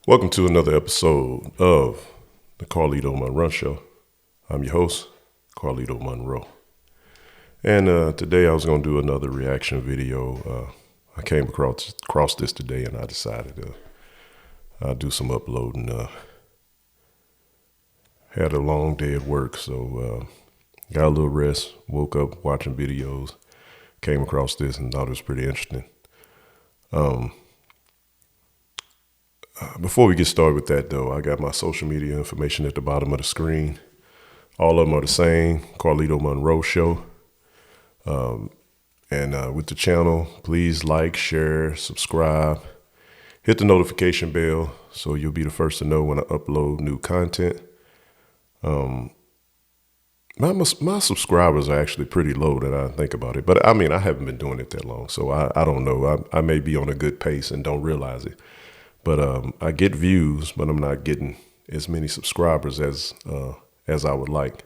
Welcome to another episode of the Carlito Monroe Show. I'm your host, Carlito Monroe. And today I was going to do another reaction video. I came across this today and I decided I'll do some uploading. Had a long day at work, so got a little rest, woke up watching videos, came across this and thought it was pretty interesting. Before we get started with that, though, I got my social media information at the bottom of the screen. All of them are the same, Carlito Monroe Show. And with the channel, please like, share, subscribe, hit the notification bell so you'll be the first to know when I upload new content. My subscribers are actually pretty low that I think about it, but I mean, I haven't been doing it that long, so I don't know. I may be on a good pace and don't realize it. But I get views, but I'm not getting as many subscribers as I would like.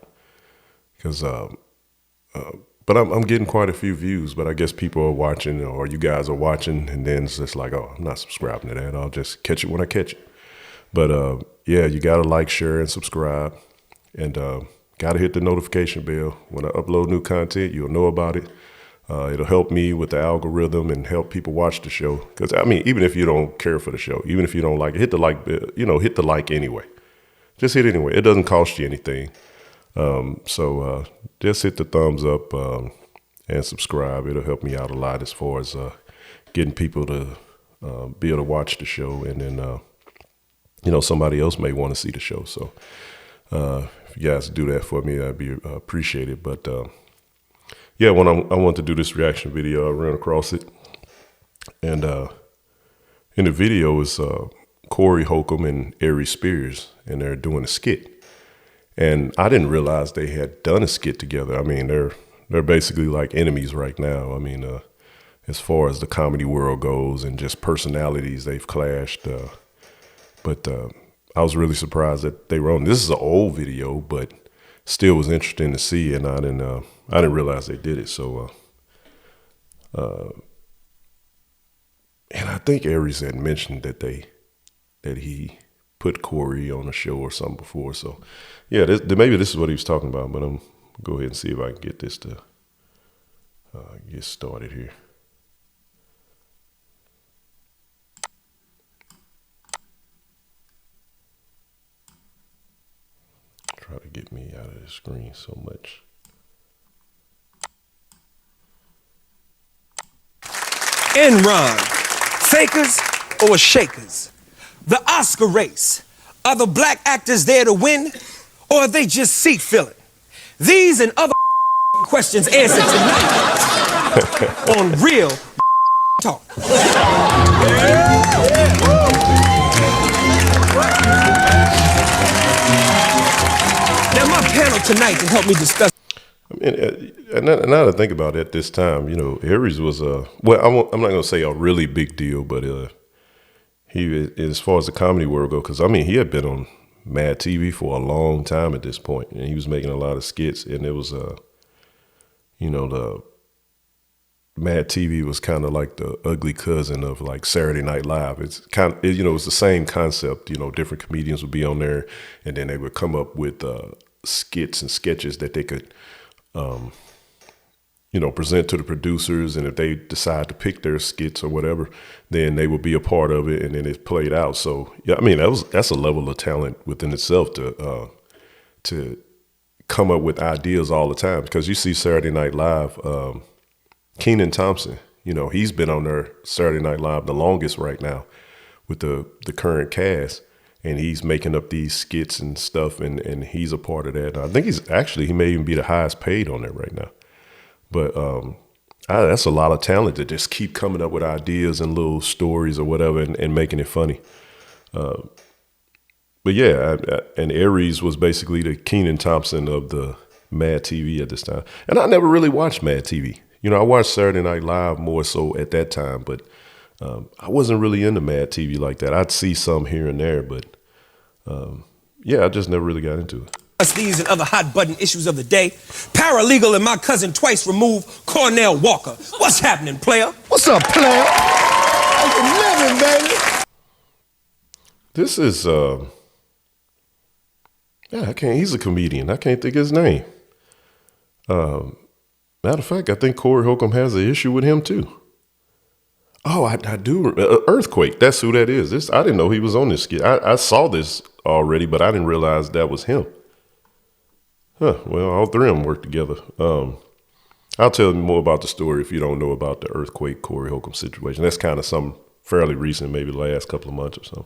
But I'm getting quite a few views. But I guess people are watching, or you guys are watching, and then it's just like, oh, I'm not subscribing to that. I'll just catch it when I catch it. But yeah, you gotta like, share, and subscribe, and gotta hit the notification bell. When I upload new content, you'll know about it. It'll help me with the algorithm and help people watch the show. Because, I mean, even if you don't care for the show, even if you don't like it, hit the like, hit the like anyway. Just hit it anyway. It doesn't cost you anything. So just hit the thumbs up and subscribe. It'll help me out a lot as far as getting people to be able to watch the show. And then, somebody else may want to see the show. So if you guys do that for me, that'd be appreciated. But yeah, when I wanted to do this reaction video, I ran across it. And in the video is Holcomb and Aries Spears, and they're doing a skit. And I didn't realize they had done a skit together. I mean, they're basically like enemies right now. I mean, as far as the comedy world goes and just personalities, they've clashed. But I was really surprised that they were on. This is an old video, but still was interesting to see, and I didn't realize they did it. So, and I think Aries had mentioned that he put Corey on a show or something before. So, yeah, maybe this is what he was talking about. But I'm gonna go ahead and see if I can get this to get started here. Try to get me out of the screen so much. Enron, fakers or shakers? The Oscar race. Are the black actors there to win, or are they just seat filling? These and other questions answered tonight on Real Talk. Now my panel tonight can help me discuss. I mean, now that I think about it, at this time, Aries was I'm not going to say a really big deal, but he, as far as the comedy world goes, because I mean, he had been on Mad TV for a long time at this point, and he was making a lot of skits, and it was, the Mad TV was kind of like the ugly cousin of like Saturday Night Live. It's kind of, it's the same concept. Different comedians would be on there, and then they would come up with skits and sketches that they could present to the producers, and if they decide to pick their skits or whatever, then they would be a part of it, and then it's played out. So yeah, I mean, that's a level of talent within itself to come up with ideas all the time. Because you see Saturday Night Live, Kenan Thompson, he's been on there Saturday Night Live the longest right now with the current cast, and he's making up these skits and stuff, and he's a part of that. I think he may even be the highest paid on there right now. But that's a lot of talent to just keep coming up with ideas and little stories or whatever and making it funny. But yeah, and Aries was basically the Kenan Thompson of the Mad TV at this time. And I never really watched Mad TV. I watched Saturday Night Live more so at that time, but I wasn't really into Mad TV like that. I'd see some here and there, but yeah, I just never really got into it. These and other hot button issues of the day. Paralegal and my cousin twice removed Cornell Walker. What's happening, player? What's up, player? How you living, baby? This is he's a comedian. I can't think of his name. Matter of fact, I think Corey Holcomb has an issue with him too. Oh, I do. Earthquake. That's who that is. I didn't know he was on this skit. I saw this already, but I didn't realize that was him. Huh. Well, all three of them work together. I'll tell you more about the story if you don't know about the Earthquake Corey Holcomb situation. That's kind of something fairly recent, maybe the last couple of months or so.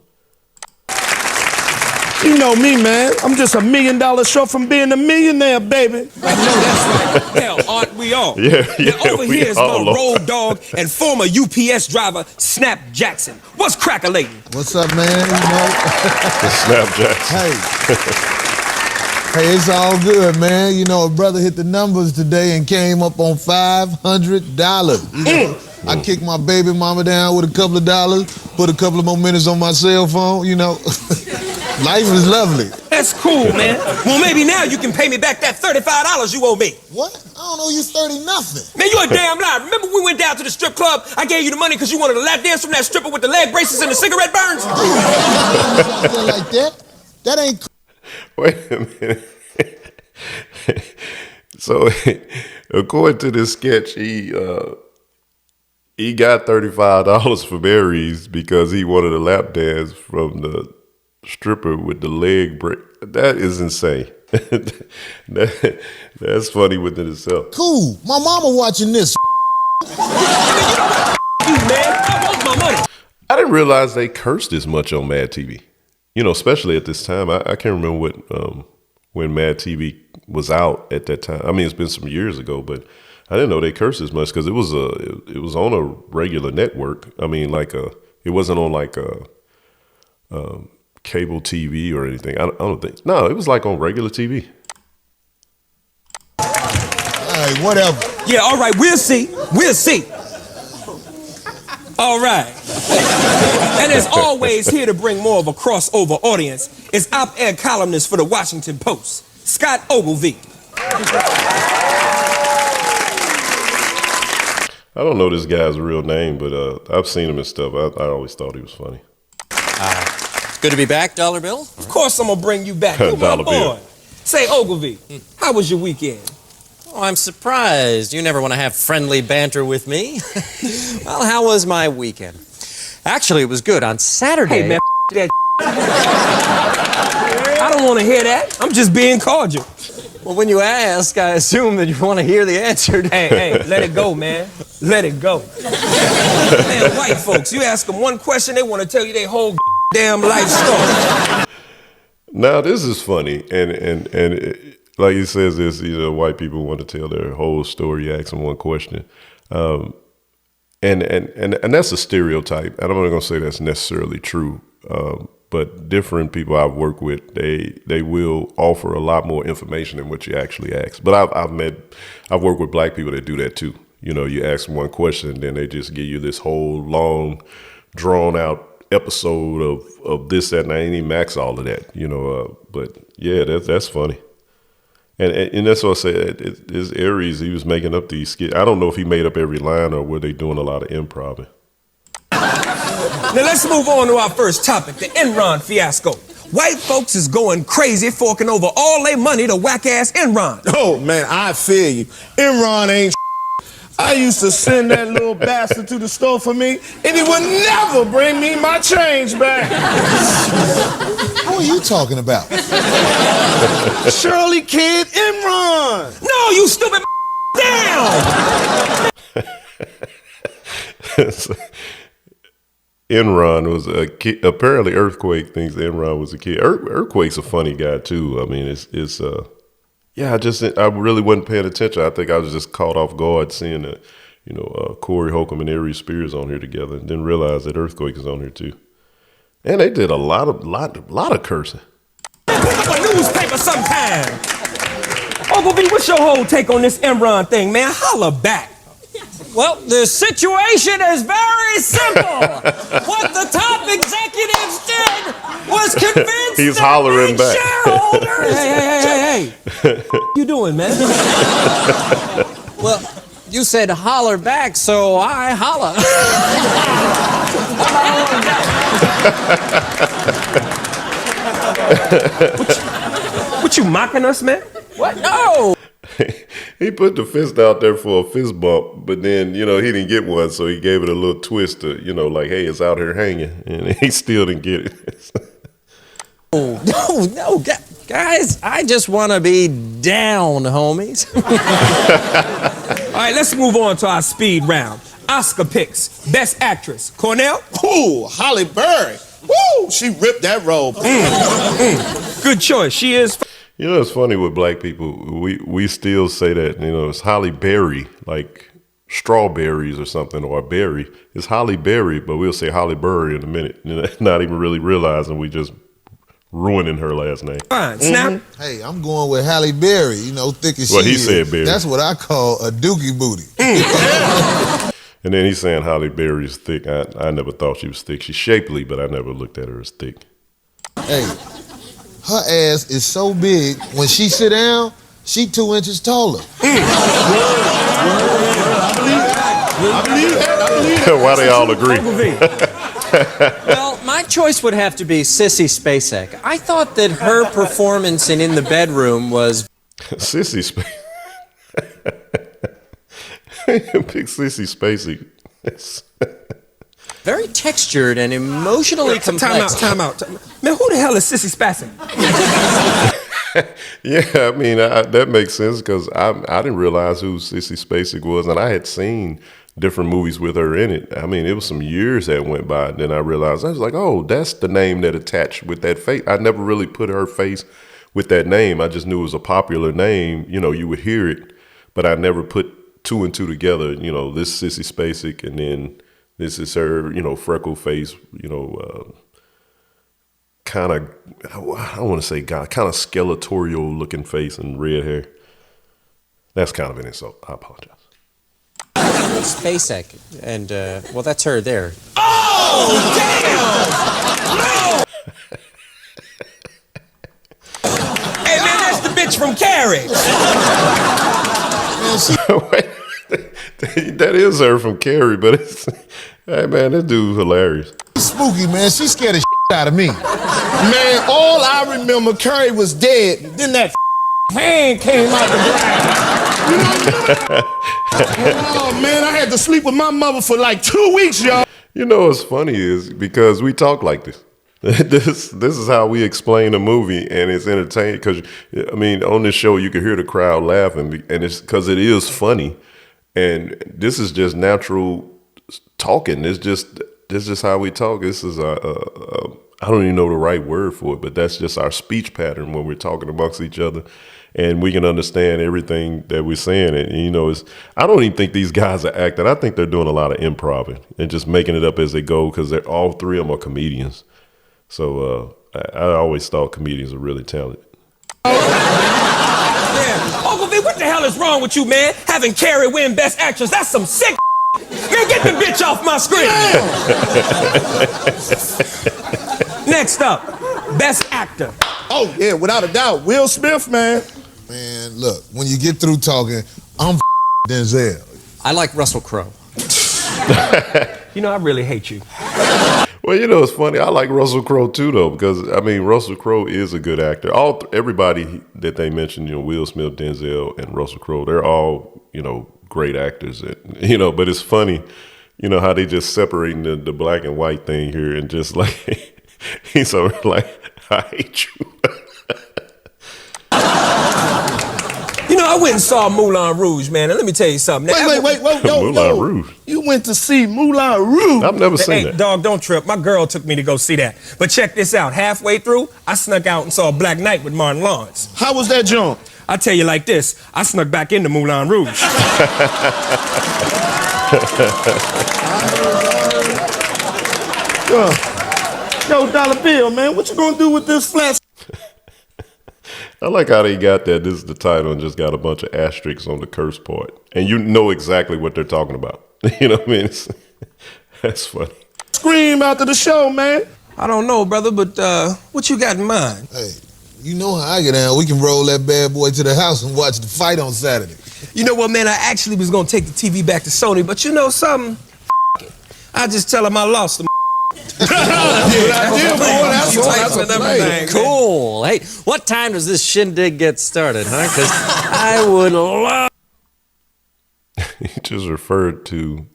You know me, man. I'm just $1 million short from being a millionaire, baby. I know that's right. Hell, aren't we all? Yeah, Now, over here is my all are. road dog and former UPS driver, Snap Jackson. What's crack-a-latin'? What's up, man? You know? The Snapjacks. Hey, it's all good, man. You know, a brother hit the numbers today and came up on $500. You know, I kicked my baby mama down with a couple of dollars, put a couple of more minutes on my cell phone, you know. Life is lovely. That's cool, man. Well, maybe now you can pay me back that $35 you owe me. What? I don't owe you 30 nothing. Man, you a damn liar. Remember we went down to the strip club? I gave you the money because you wanted a lap dance from that stripper with the leg braces and the cigarette burns? Something like that. That ain't cool. Wait a minute. So, according to this sketch, he got $35 from Aries because he wanted a lap dance from the stripper with the leg break. That is insane. That's funny within itself. Cool. My mama watching this. You, man. I want my money. I didn't realize they cursed as much on Mad TV. You know, especially at this time. I can't remember what when Mad TV was out at that time. I mean, it's been some years ago, but I didn't know they cursed as much because it was on a regular network. I mean, it wasn't on like a cable TV or anything. I don't think. No, it was like on regular TV. All right, whatever. Yeah, all right, we'll see. We'll see. All right. And as always, here to bring more of a crossover audience is op-ed columnist for the Washington Post, Scott Ogilvie. I don't know this guy's real name, but I've seen him and stuff. I always thought he was funny. Good to be back, Dollar Bill. Of course I'm gonna bring you back. You my Dollar boy. Bill. Say, Ogilvie, how was your weekend? Oh, I'm surprised. You never want to have friendly banter with me. Well, how was my weekend? Actually, it was good. On Saturday... Hey, man, that I don't want to hear that. I'm just being cordial. Well, when you ask, I assume that you want to hear the answer. Hey, let it go, man. Let it go. Man, white folks, you ask them one question, they want to tell you their whole damn life story. Now this is funny, and like he says this, you know, white people want to tell their whole story. You ask them one question, and that's a stereotype. And I'm not gonna say that's necessarily true, but different people I've worked with, they will offer a lot more information than what you actually ask. But I've worked with black people that do that too. You know, you ask them one question, and then they just give you this whole long, drawn out episode of this, that, and I ain't even max all of that, you know. But yeah, that's funny. And that's what I said. It's Aries. He was making up these skits. I don't know if he made up every line or were they doing a lot of improv. Now let's move on to our first topic, the Enron fiasco. White folks is going crazy, forking over all their money to whack-ass Enron. Oh, man, I feel you. Enron ain't I used to send that little bastard to the store for me, and he would never bring me my change back. Who are you talking about? Shirley Kid Enron. No, you stupid down! Enron was a kid. Apparently, Earthquake thinks Enron was a kid. Earthquake's a funny guy too. I mean, yeah. I really wasn't paying attention. I think I was just caught off guard seeing Corey Holcomb and Aries Spears on here together, and didn't realize that Earthquake is on here too. And they did a lot of cursing. Pick up a newspaper sometime. Ogilvie, what's your whole take on this Enron thing, man? Holla back. Well, the situation is very simple. What the top executives did was convince He's the hollering big back. shareholders. Hey. What you doing, man? Well, you said holler back, so I holla. What you mocking us, man? What? No! He put the fist out there for a fist bump, but then, he didn't get one, so he gave it a little twist to, like, hey, it's out here hanging, and he still didn't get it. No, guys, I just want to be down, homies. All right, let's move on to our speed round. Oscar picks. Best Actress. Cornell? Ooh, Halle Berry. Woo! She ripped that role. Good choice. She is... It's funny with black people. We still say that, it's Halle Berry, like strawberries or something, or a berry. It's Halle Berry, but we'll say Halle Berry in a minute. Not even really realizing we just ruining her last name. Fine. Snap? Hey, I'm going with Halle Berry, thick as she is. Well, he said Berry. That's what I call a dookie booty. And then he's saying Halle Berry's thick. I never thought she was thick. She's shapely, but I never looked at her as thick. Hey, her ass is so big, when she sit down, she 2 inches taller. I believe that. Why they all agree? Well, my choice would have to be Sissy Spacek. I thought that her performance in the Bedroom was... Sissy Spacek. Big Sissy Spacek. very textured and emotionally complex. Time out. Man, who the hell is Sissy Spacek? Yeah, I mean, that makes sense because I didn't realize who Sissy Spacek was, and I had seen different movies with her in it. I mean, it was some years that went by, and then I realized, I was like, oh, that's the name that attached with that face. I never really put her face with that name. I just knew it was a popular name. You know, you would hear it, but I never put two and two together. You know, this Sissy Spacek, and then this is her, you know, freckle face, you know, kind of, I don't want to say God, kind of skeletorial looking face and red hair. That's kind of an insult. I apologize. Spacek, and well, that's her there. Oh, damn! No! Hey, man, that's the bitch from Carrie. Wait, that is her from Carrie, but it's, hey, man, that dude's hilarious. Spooky, man. She scared the shit out of me. Man, all I remember, Carrie was dead. Then that hand came out the ground. Oh, man, I had to sleep with my mother for like 2 weeks, y'all. You know what's funny is because we talk like this. This is how we explain a movie, and it's entertaining. Because I mean, on this show, you can hear the crowd laughing, and it's because it is funny, and this is just natural talking. This is just how we talk. This is I don't even know the right word for it, but that's just our speech pattern when we're talking amongst each other, and we can understand everything that we're saying. And you know, I don't even think these guys are acting. I think they're doing a lot of improv and just making it up as they go because they're all three of them are comedians. So I always thought comedians are really talented. Yeah. Uncle V, what the hell is wrong with you, man? Having Carrie win Best Actress, that's some sick. Man, get the bitch off my screen. Next up, Best Actor. Oh, yeah, without a doubt. Will Smith, man. Man, look, when you get through talking, I'm Denzel. I like Russell Crowe. You know, I really hate you. Well, you know, it's funny. I like Russell Crowe too, though, because I mean, Russell Crowe is a good actor. Everybody that they mentioned, you know, Will Smith, Denzel, and Russell Crowe, they're all, you know, great actors. You know, but it's funny, you know, how they just separating the black and white thing here, and just like he's so like, I hate you. You know, I went and saw Moulin Rouge, man, and let me tell you something. Wait, yo, Moulin Rouge. You went to see Moulin Rouge? I've never seen that. Dog, don't trip. My girl took me to go see that. But check this out. Halfway through, I snuck out and saw Black Knight with Martin Lawrence. How was that jump? I tell you like this, I snuck back into Moulin Rouge. Yo, Dollar Bill, man, what you gonna do with this flat? I like how they got that. This is the title and just got a bunch of asterisks on the curse part. And you know exactly what they're talking about. You know what I mean? That's funny. Scream after the show, man. I don't know, brother, but what you got in mind? Hey, you know how I get down. We can roll that bad boy to the house and watch the fight on Saturday. You know what, man? I actually was gonna take the TV back to Sony, but you know something? It. I just tell him I lost them. That's a play. Cool. Hey, what time does this shindig get started, huh? Because I would love... He just referred to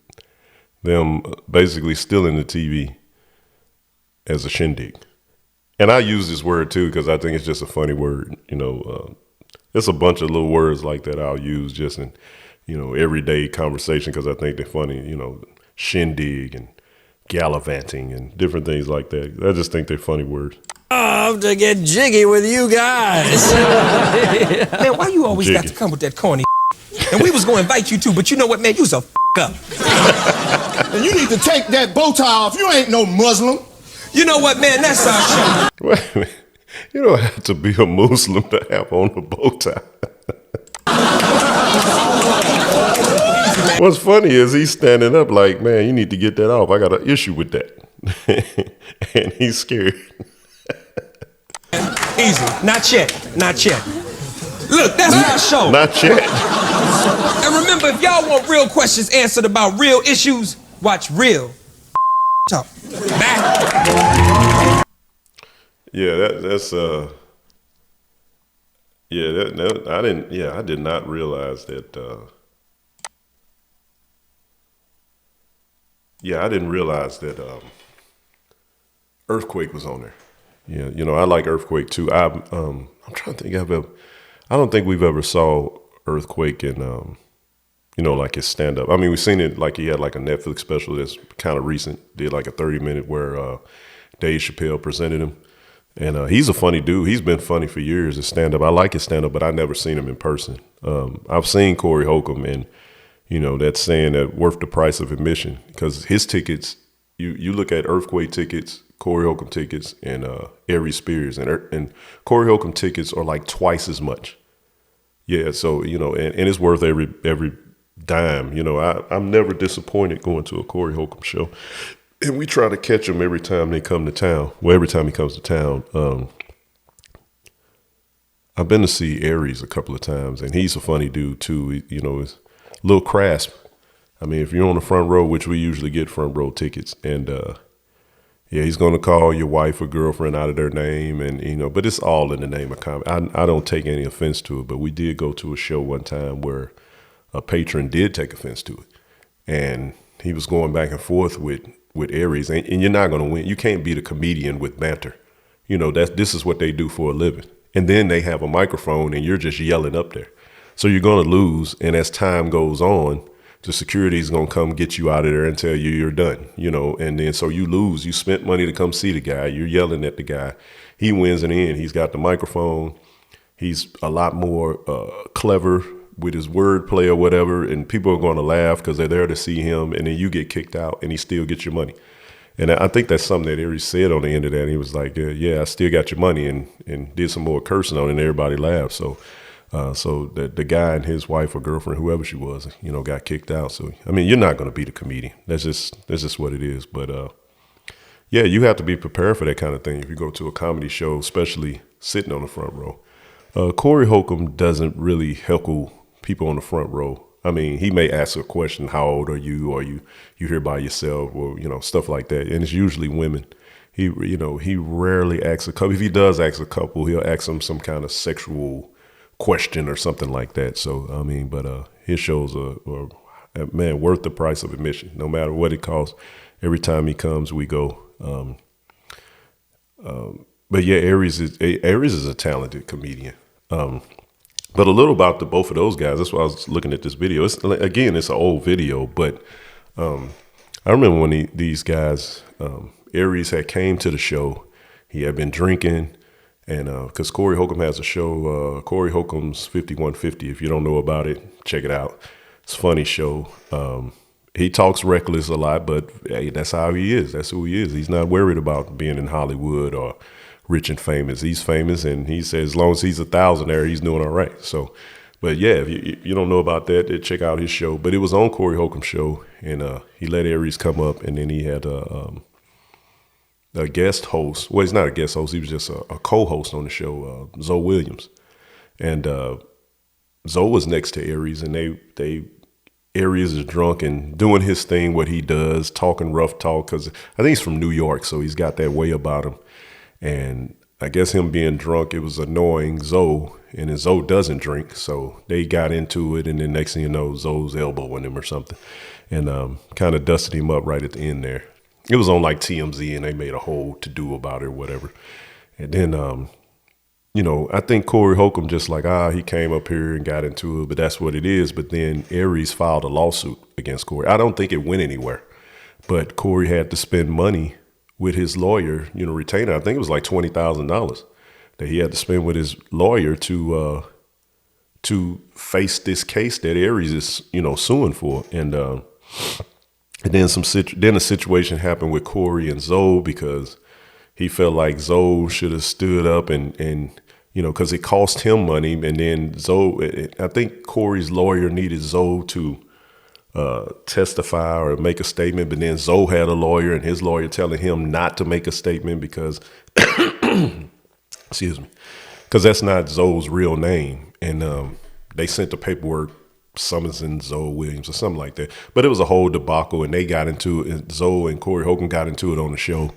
them basically stealing the TV as a shindig. And I use this word too because I think it's just a funny word. You know, there's a bunch of little words like that I'll use just in, you know, everyday conversation because I think they're funny. You know, shindig and gallivanting and different things like that. I just think they're funny words. Love to get jiggy with you guys. Man, why you always got to come with that corny? And we was going to invite you too, but you know what, man? You's a up. And you need to take that bow tie off. You ain't no Muslim. You know what, man? That's our show. Wait a minute. You don't have to be a Muslim to have on a bow tie. What's funny is he's standing up like, man, you need to get that off. I got an issue with that. And he's scared. Easy. Not yet. Not yet. Look, that's our show. Not yet. And remember, if y'all want real questions answered about real issues, watch Real Talk. Back. Yeah, that's I did not realize that I didn't realize that Earthquake was on there. Yeah, you know, I like Earthquake too. I'm trying to think I don't think we've ever saw Earthquake in you know, like his stand-up. I mean, we've seen it like he had like a Netflix special that's kind of recent, did like a 30-minute where Dave Chappelle presented him. And he's a funny dude. He's been funny for years as stand-up. I like his stand-up, but I've never seen him in person. I've seen Corey Holcomb, and, you know, that's saying that worth the price of admission because his tickets, you look at Earthquake tickets, Corey Holcomb tickets, and Aries Spears, and Corey Holcomb tickets are like twice as much. Yeah, so, you know, and it's worth every dime. You know, I'm never disappointed going to a Corey Holcomb show. And we try to catch him every time they come to town. Well, every time he comes to town. I've been to see Aries a couple of times, and he's a funny dude too. You know, it's a little crass. I mean, if you're on the front row, which we usually get front row tickets, and yeah, he's going to call your wife or girlfriend out of their name, and you know, but it's all in the name of comedy. I don't take any offense to it, but we did go to a show one time where a patron did take offense to it, and he was going back and forth with Aries, and you're not going to win. You can't beat a comedian with banter. You know, this is what they do for a living. And then they have a microphone and you're just yelling up there. So you're going to lose. And as time goes on, the security is going to come get you out of there and tell you you're done, you know, and then so you lose. You spent money to come see the guy. You're yelling at the guy. He wins in the end. He's got the microphone. He's a lot more clever with his wordplay or whatever, and people are going to laugh because they're there to see him, and then you get kicked out, and he still gets your money. And I think that's something that Aries said on the end of that. He was like, yeah, I still got your money, and did some more cursing on it, and everybody laughed. So the guy and his wife or girlfriend, whoever she was, you know, got kicked out. So, I mean, you're not going to beat a comedian. That's just what it is. But, yeah, you have to be prepared for that kind of thing if you go to a comedy show, especially sitting on the front row. Corey Holcomb doesn't really heckle people on the front row. I mean, he may ask a question, how old are you? Or you here by yourself, or, you know, stuff like that. And it's usually women. He rarely asks a couple. If he does ask a couple, he'll ask them some kind of sexual question or something like that. So, I mean, but his shows are man, worth the price of admission, no matter what it costs. Every time he comes, we go. But yeah, Aries is a talented comedian. But a little about both of those guys. That's why I was looking at this video. It's an old video, but I remember when these guys, Aries had came to the show. He had been drinking, and because Corey Holcomb has a show, Corey Holcomb's 5150. If you don't know about it, check it out. It's a funny show. He talks reckless a lot, but hey, that's how he is. That's who he is. He's not worried about being in Hollywood or rich and famous. He's famous, and he says as long as he's a thousandaire, he's doing all right. So, but yeah, if you don't know about that, check out his show. But it was on Corey Holcomb's show, and he let Aries come up, and then he had a guest host. Well, he's not a guest host. He was just a co-host on the show, Zoe Williams. And Zoe was next to Aries, and they Aries is drunk and doing his thing, what he does, talking rough talk, because I think he's from New York, so he's got that way about him. And I guess him being drunk, it was annoying Zoe, and then Zoe doesn't drink, so they got into it, and then next thing you know, Zoe's elbowing him or something, and kind of dusted him up right at the end there. It was on like TMZ, and they made a whole to-do about it or whatever. And then, you know, I think Corey Holcomb just like, he came up here and got into it, but that's what it is. But then Aries filed a lawsuit against Corey. I don't think it went anywhere, but Corey had to spend money with his lawyer, you know, retainer. I think it was like $20,000 that he had to spend with his lawyer to face this case that Aries is, you know, suing for. And then a situation happened with Corey and Zoe because he felt like Zoe should have stood up and you know, because it cost him money. And then Zoe, I think Corey's lawyer needed Zoe to testify or make a statement, but then Zoe had a lawyer and his lawyer telling him not to make a statement because, excuse me, because that's not Zoe's real name. And they sent the paperwork summoning Zoe Williams or something like that. But it was a whole debacle, and they got into it. Zoe and Corey Holcomb got into it on the show.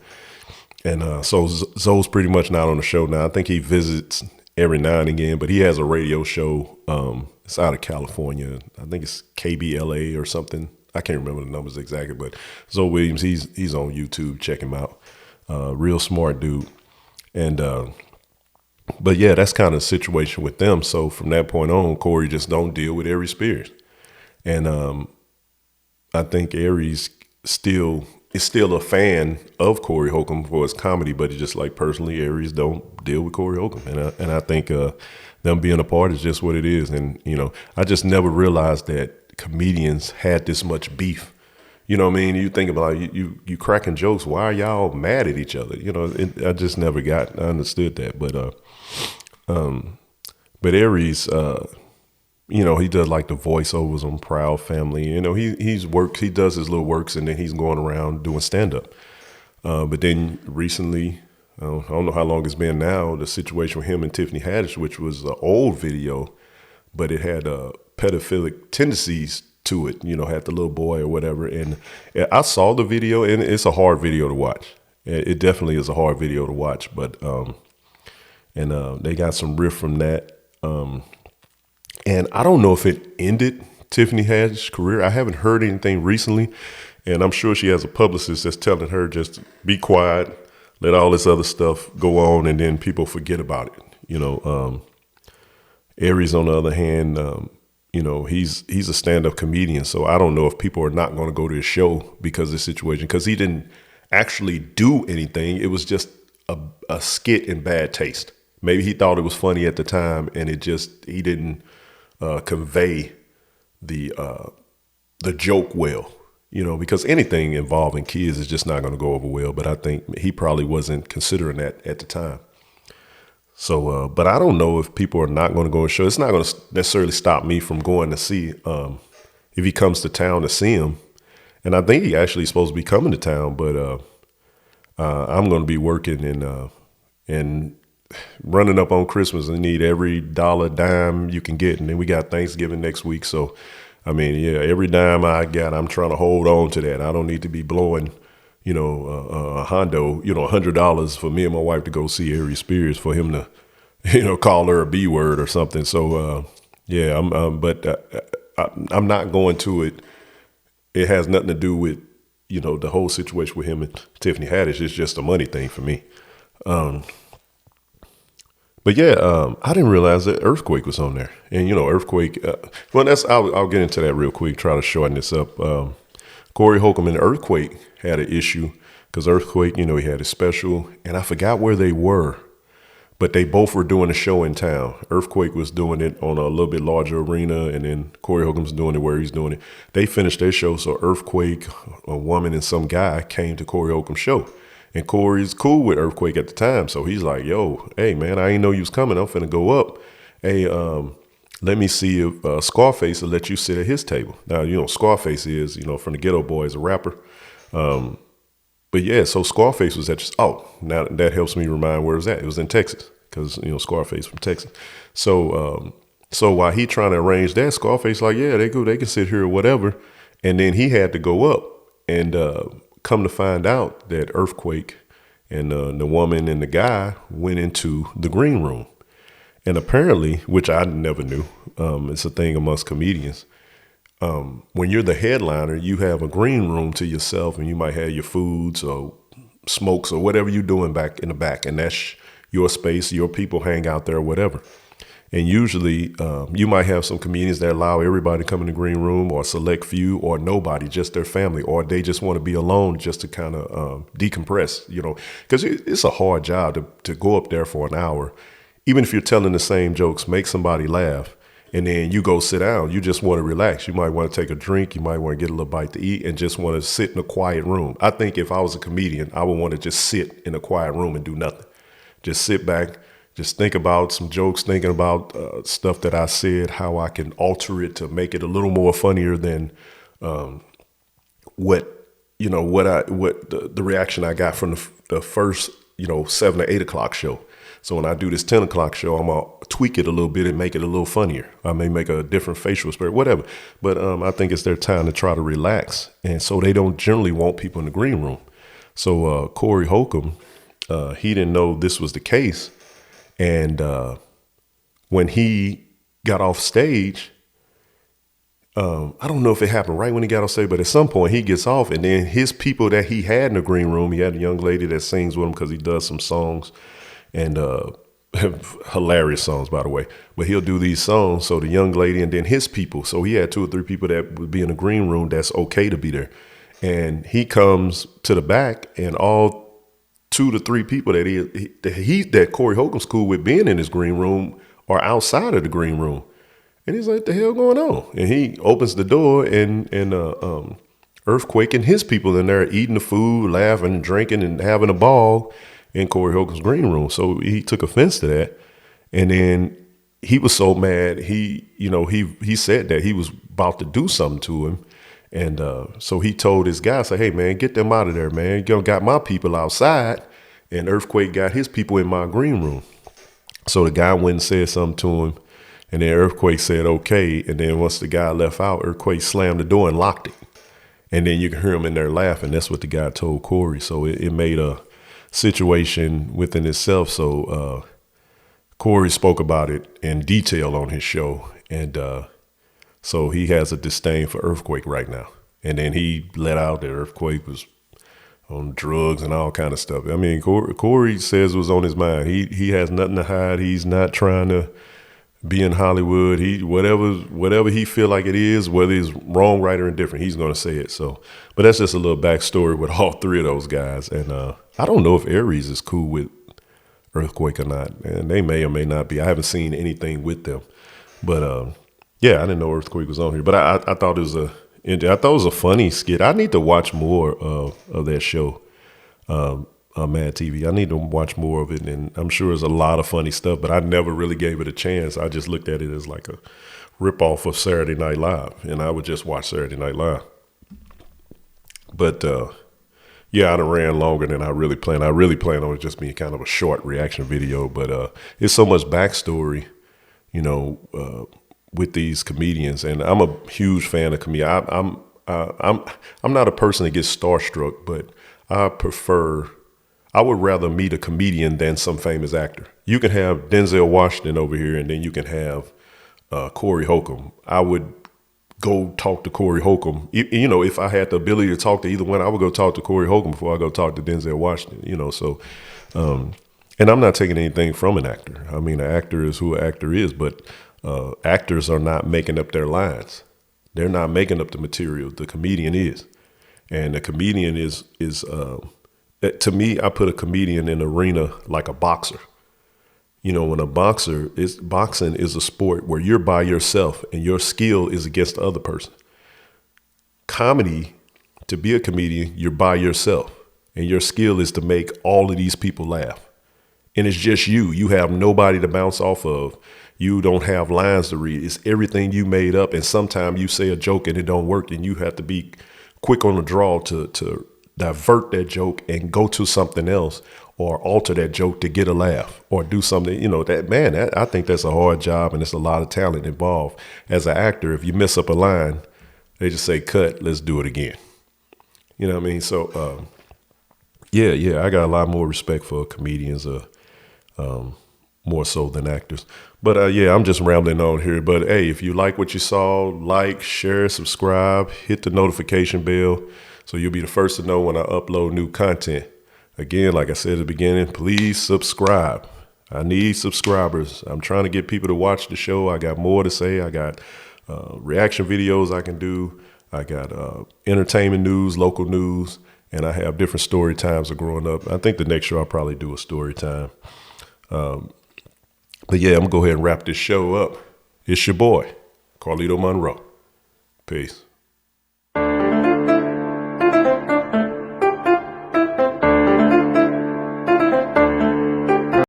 And so Zoe's pretty much not on the show now. I think he visits every now and again, but he has a radio show. It's out of California. I think it's KBLA or something. I can't remember the numbers exactly, but Zoe Williams, he's on YouTube. Check him out. Real smart dude. And but yeah, that's kind of the situation with them. So from that point on, Corey just don't deal with Aries Spears. And I think Aries is still a fan of Corey Holcomb for his comedy, but it's just like personally, Aries don't deal with Corey Holcomb. And I think them being apart is just what it is. And, you know, I just never realized that comedians had this much beef. You know what I mean? You think about you cracking jokes. Why are y'all mad at each other? You know, I just never understood that. But Aries, you know, he does like the voiceovers on Proud Family. You know, he does his little works, and then he's going around doing stand-up. But then recently, I don't know how long it's been now, the situation with him and Tiffany Haddish, which was an old video, but it had pedophilic tendencies to it, you know, had the little boy or whatever. And I saw the video, and it's a hard video to watch. It definitely is a hard video to watch, but they got some riff from that. And I don't know if it ended Tiffany Haddish's career. I haven't heard anything recently, and I'm sure she has a publicist that's telling her just be quiet, let all this other stuff go on, and then people forget about it. You know, Aries, on the other hand, you know, he's a stand-up comedian, so I don't know if people are not going to go to his show because of the situation, because he didn't actually do anything. It was just a skit in bad taste. Maybe he thought it was funny at the time, and he didn't convey the joke well, you know, because anything involving kids is just not going to go over well. But I think he probably wasn't considering that at the time. So, but I don't know if people are not going to go to show. It's not going to necessarily stop me from going to see if he comes to town to see him. And I think he actually is supposed to be coming to town, but I'm going to be working and running up on Christmas and need every dollar dime you can get. And then we got Thanksgiving next week. So, I mean, yeah, every dime I got, I'm trying to hold on to that. I don't need to be blowing, you know, a hondo, you know, $100 for me and my wife to go see Aries Spears for him to, you know, call her a B word or something. So, yeah, I'm not going to it. It has nothing to do with, you know, the whole situation with him and Tiffany Haddish. It's just a money thing for me. But yeah, I didn't realize that Earthquake was on there. And, you know, Earthquake, I'll get into that real quick, try to shorten this up. Corey Holcomb and Earthquake had an issue because Earthquake, you know, he had a special, and I forgot where they were, but they both were doing a show in town. Earthquake was doing it on a little bit larger arena, and then Corey Holcomb's doing it where he's doing it. They finished their show, so Earthquake, a woman and some guy came to Corey Holcomb's show. And Corey's cool with Earthquake at the time. So he's like, yo, hey, man, I didn't know you was coming. I'm finna go up. Hey, let me see if Scarface will let you sit at his table. Now, you know, Scarface is, you know, from the Ghetto Boys, a rapper. But yeah, so Scarface was at, now that helps me remind where it was at. It was in Texas because, you know, Scarface from Texas. So So while he trying to arrange that, Scarface like, yeah, they can sit here or whatever. And then he had to go up and come to find out that Earthquake and the woman and the guy went into the green room. And apparently, which I never knew, it's a thing amongst comedians. When you're the headliner, you have a green room to yourself, and you might have your foods or smokes or whatever you're doing back in the back. And that's your space, your people hang out there or whatever. And usually you might have some comedians that allow everybody to come in the green room, or a select few, or nobody, just their family, or they just want to be alone just to kind of decompress, because it's a hard job to go up there for an hour. Even if you're telling the same jokes, make somebody laugh, and then you go sit down, you just want to relax. You might want to take a drink. You might want to get a little bite to eat and just want to sit in a quiet room. I think if I was a comedian, I would want to just sit in a quiet room and do nothing. Just sit back. Just think about some jokes, thinking about stuff that I said, how I can alter it to make it a little more funnier than what the reaction I got from the first 7 or 8 o'clock show. So when I do this 10 o'clock show, I'm gonna tweak it a little bit and make it a little funnier. I may make a different facial expression, whatever. But I think it's their time to try to relax, and so they don't generally want people in the green room. So Corey Holcomb, he didn't know this was the case. And when he got off stage, I don't know if it happened right when he got off stage, but at some point he gets off, and then his people that he had in the green room, he had a young lady that sings with him because he does some songs, and hilarious songs, by the way. But he'll do these songs, so the young lady and then his people. So he had 2 or 3 people that would be in the green room that's okay to be there. And he comes to the back, and all 2 to 3 people that Corey Holcomb's cool with being in his green room are outside of the green room. And he's like, what the hell going on? And he opens the door, and Earthquake and his people in there eating the food, laughing, drinking, and having a ball in Corey Holcomb's green room. So he took offense to that. And then he was so mad, he said that he was about to do something to him. And so he told his guy, say, hey, man, get them out of there, man. You got my people outside, and Earthquake got his people in my green room. So the guy went and said something to him, and then Earthquake said, okay. And then once the guy left out, Earthquake slammed the door and locked it. And then you can hear him in there laughing. That's what the guy told Corey. So it made a situation within itself. So Corey spoke about it in detail on his show, and so he has a disdain for Earthquake right now. And then he let out that Earthquake was on drugs and all kind of stuff. I mean, Corey says it was on his mind. He has nothing to hide. He's not trying to be in Hollywood. Whatever he feel like it is, whether it's wrong, right, or indifferent, he's going to say it. So, but that's just a little backstory with all 3 of those guys. And I don't know if Aries is cool with Earthquake or not. And they may or may not be. I haven't seen anything with them. But yeah, I didn't know Earthquake was on here, but I thought it was a funny skit. I need to watch more of that show, Mad TV. I need to watch more of it, and I'm sure there's a lot of funny stuff, but I never really gave it a chance. I just looked at it as like a ripoff of Saturday Night Live, and I would just watch Saturday Night Live. But yeah, I done ran longer than I really planned. I really planned on it just being kind of a short reaction video, but it's so much backstory, with these comedians, and I'm a huge fan of comedians. I'm not a person that gets starstruck, but I would rather meet a comedian than some famous actor. You can have Denzel Washington over here, and then you can have Corey Holcomb. I would go talk to Corey Holcomb. If I had the ability to talk to either one, I would go talk to Corey Holcomb before I go talk to Denzel Washington. So, and I'm not taking anything from an actor. I mean, an actor is who an actor is, but actors are not making up their lines. They're not making up the material. The comedian is. And the comedian is to me, I put a comedian in an arena like a boxer. When boxing is a sport where you're by yourself and your skill is against the other person. Comedy, to be a comedian, you're by yourself and your skill is to make all of these people laugh. And it's just you. You have nobody to bounce off of. You don't have lines to read. It's everything you made up. And sometimes you say a joke and it don't work, and you have to be quick on the draw to divert that joke and go to something else, or alter that joke to get a laugh or do something, I think that's a hard job and it's a lot of talent involved. As an actor, if you mess up a line, they just say, cut, let's do it again. You know what I mean? So, I got a lot more respect for comedians, more so than actors. But I'm just rambling on here. But hey, if you like what you saw, like, share, subscribe, hit the notification bell so you'll be the first to know when I upload new content. Again, like I said at the beginning, please subscribe. I need subscribers. I'm trying to get people to watch the show. I got more to say. I got reaction videos I can do. I got entertainment news, local news, and I have different story times of growing up. I think the next show I'll probably do a story time. But yeah, I'm going to go ahead and wrap this show up. It's your boy, Carlito Monroe. Peace.